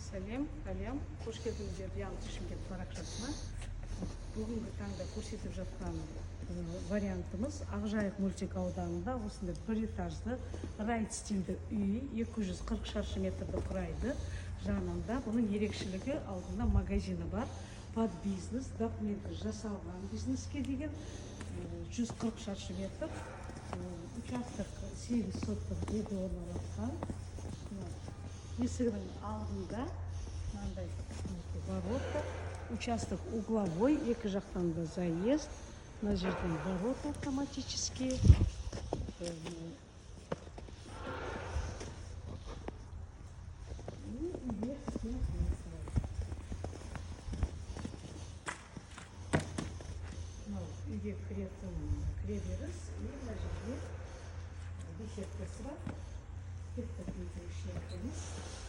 Сәлем, қош келдіңіздер Реалти Шымкент парақшасына. Бүгінгі таңда көрсетіп жатқан вариантымыз Ақжайық мөлтек ауданында осындай бір этажды райт стильді үй 240 шаршы метрді құрайды. Жанында бұның ерекшелігі алдында магазины бар. Под бизнес, документі жасалған бизнеске деген 140 шаршы метр. Участок 8 соттық жерде орналасқан. Есігінің алдында мынандай ворота, участок угловой, екі жақтан да заезд, мына жерден ворота автоматические. Үйге кіреберіс, мына жерде бешектесі бар. Кеттік үйдің ішіне кіреміз.